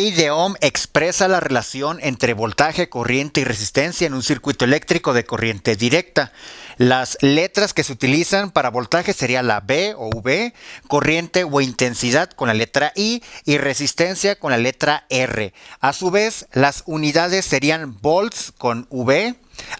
La ley de Ohm expresa la relación entre voltaje, corriente y resistencia en un circuito eléctrico de corriente directa. Las letras que se utilizan para voltaje sería la B o V, corriente o intensidad con la letra I y resistencia con la letra R. A su vez, las unidades serían volts con V,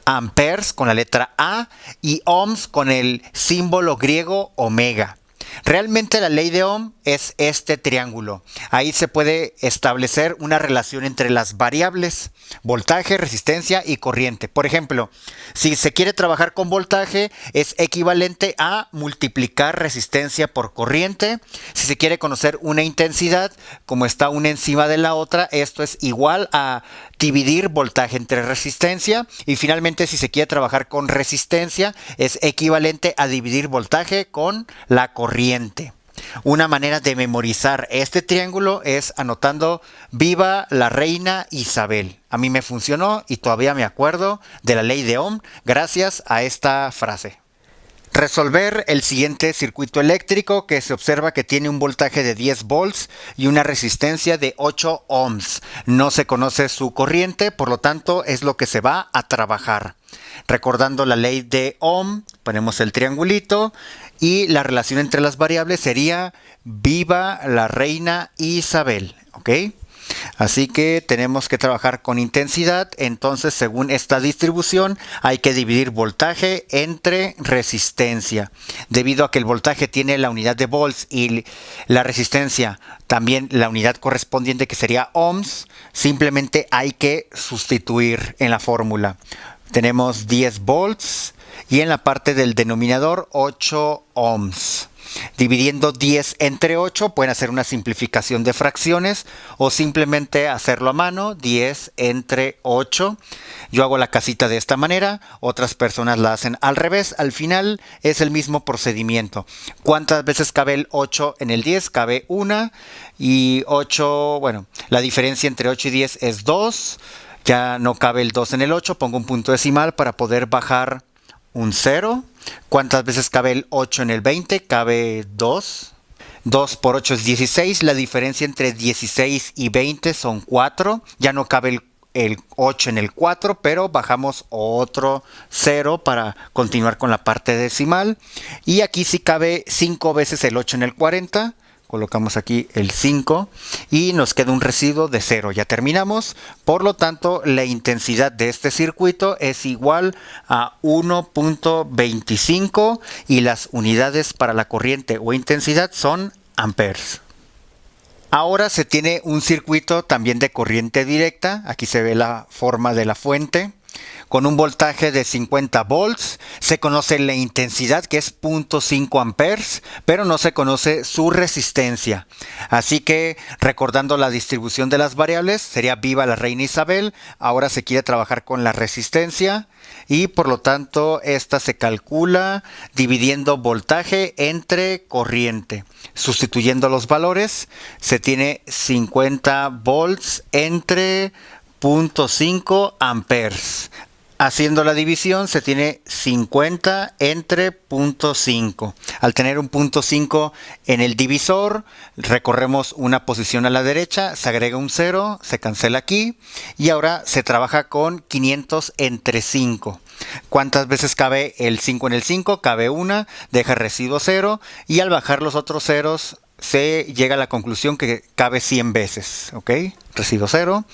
amperes con la letra A y ohms con el símbolo griego omega. Realmente la ley de Ohm es este triángulo. Ahí se puede establecer una relación entre las variables voltaje, resistencia y corriente. Por ejemplo, si se quiere trabajar con voltaje, es equivalente a multiplicar resistencia por corriente. Si se quiere conocer una intensidad, como está una encima de la otra, esto es igual a dividir voltaje entre resistencia. Y finalmente, si se quiere trabajar con resistencia, es equivalente a dividir voltaje con la corriente. Una manera de memorizar este triángulo es anotando "Viva la reina Isabel". A mí me funcionó y todavía me acuerdo de la ley de Ohm gracias a esta frase. Resolver el siguiente circuito eléctrico que se observa que tiene un voltaje de 10 volts y una resistencia de 8 ohms. No se conoce su corriente, por lo tanto es lo que se va a trabajar. Recordando la ley de Ohm, ponemos el triangulito y la relación entre las variables sería "Viva la reina Isabel", ¿ok? Así que tenemos que trabajar con intensidad, entonces según esta distribución hay que dividir voltaje entre resistencia. Debido a que el voltaje tiene la unidad de volts y la resistencia también la unidad correspondiente que sería ohms, simplemente hay que sustituir en la fórmula. Tenemos 10 volts y en la parte del denominador 8 ohms. Dividiendo 10 entre 8 pueden hacer una simplificación de fracciones o simplemente hacerlo a mano, 10 entre 8. Yo hago la casita de esta manera, otras personas la hacen al revés. Al final es el mismo procedimiento. ¿Cuántas veces cabe el 8 en el 10? Cabe 1 y 8, bueno, la diferencia entre 8 y 10 es 2. Ya no cabe el 2 en el 8, pongo un punto decimal para poder bajar un 0. ¿Cuántas veces cabe el 8 en el 20? Cabe 2. 2 por 8 es 16. La diferencia entre 16 y 20 son 4. Ya no cabe el 8 en el 4, pero bajamos otro 0 para continuar con la parte decimal. Y aquí sí cabe 5 veces el 8 en el 40. Colocamos aquí el 5 y nos queda un residuo de 0. Ya terminamos. Por lo tanto, la intensidad de este circuito es igual a 1.25 y las unidades para la corriente o intensidad son amperes. Ahora se tiene un circuito también de corriente directa. Aquí se ve la forma de la fuente. Con un voltaje de 50 volts, se conoce la intensidad que es 0.5 amperes, pero no se conoce su resistencia. Así que recordando la distribución de las variables, sería "Viva la reina Isabel". Ahora se quiere trabajar con la resistencia y por lo tanto esta se calcula dividiendo voltaje entre corriente. Sustituyendo los valores, se tiene 50 volts entre 0.5 amperes. Haciendo la división se tiene 50 entre 0.5. Al tener un 0.5 en el divisor, recorremos una posición a la derecha, se agrega un 0, se cancela aquí y ahora se trabaja con 500 entre 5. ¿Cuántas veces cabe el 5 en el 5? Cabe una, deja residuo 0 y al bajar los otros ceros se llega a la conclusión que cabe 100 veces, ¿ok? Residuo 0.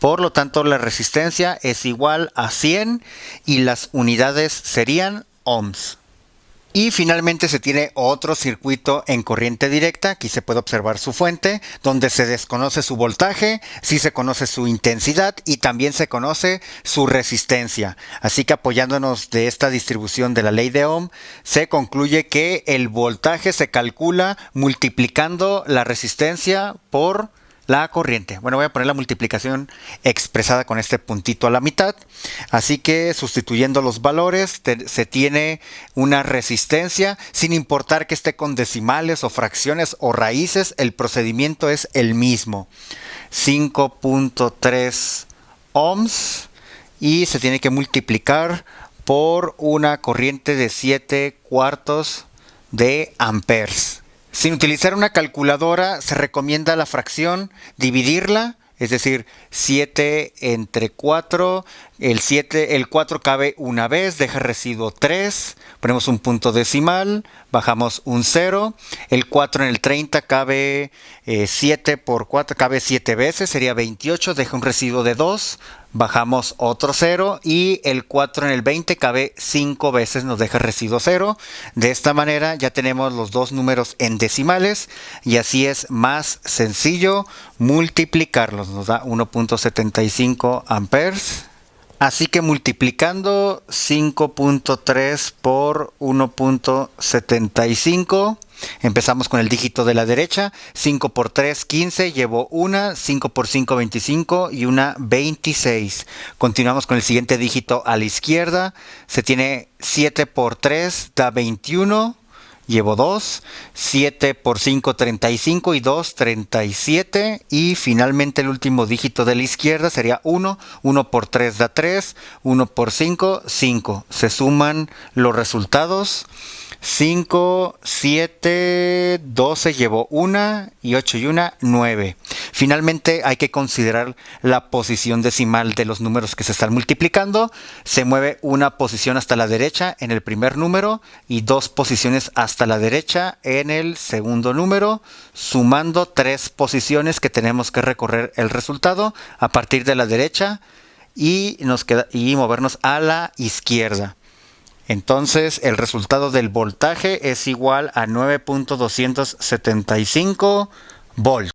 Por lo tanto, la resistencia es igual a 100 y las unidades serían ohms. Y finalmente se tiene otro circuito en corriente directa. Aquí se puede observar su fuente, donde se desconoce su voltaje, sí se conoce su intensidad y también se conoce su resistencia. Así que apoyándonos de esta distribución de la ley de Ohm, se concluye que el voltaje se calcula multiplicando la resistencia por la corriente. Bueno, voy a poner la multiplicación expresada con este puntito a la mitad. Así que sustituyendo los valores se tiene una resistencia, sin importar que esté con decimales o fracciones o raíces, el procedimiento es el mismo. 5.3 ohms y se tiene que multiplicar por una corriente de 7 cuartos de amperes. Sin utilizar una calculadora, se recomienda la fracción dividirla es decir, 7 entre 4, el 4 cabe una vez, deja residuo 3, ponemos un punto decimal, bajamos un 0, el 4 en el 30 cabe 7 por 4, cabe 7 veces, sería 28, deja un residuo de 2, bajamos otro 0 y el 4 en el 20 cabe 5 veces, nos deja residuo 0. De esta manera ya tenemos los dos números en decimales y así es más sencillo multiplicarlos. Nos da 1.75 amperes. Así que multiplicando 5.3 por 1.75, empezamos con el dígito de la derecha. 5 por 3, 15, llevo una, 5 por 5, 25 y una 26. Continuamos con el siguiente dígito a la izquierda. Se tiene 7 por 3, da 21. Llevo 2, 7 por 5, 35 y 2, 37. Y finalmente el último dígito de la izquierda sería 1. 1 por 3 da 3, 1 por 5, 5. Se suman los resultados. 5, 7, 12, llevo 1 y 8 y 1, 9. Finalmente hay que considerar la posición decimal de los números que se están multiplicando. Se mueve una posición hasta la derecha en el primer número y 2 posiciones hasta la derecha en el segundo número, sumando 3 posiciones que tenemos que recorrer el resultado a partir de la derecha y movernos a la izquierda. Entonces el resultado del voltaje es igual a 9.275 volts.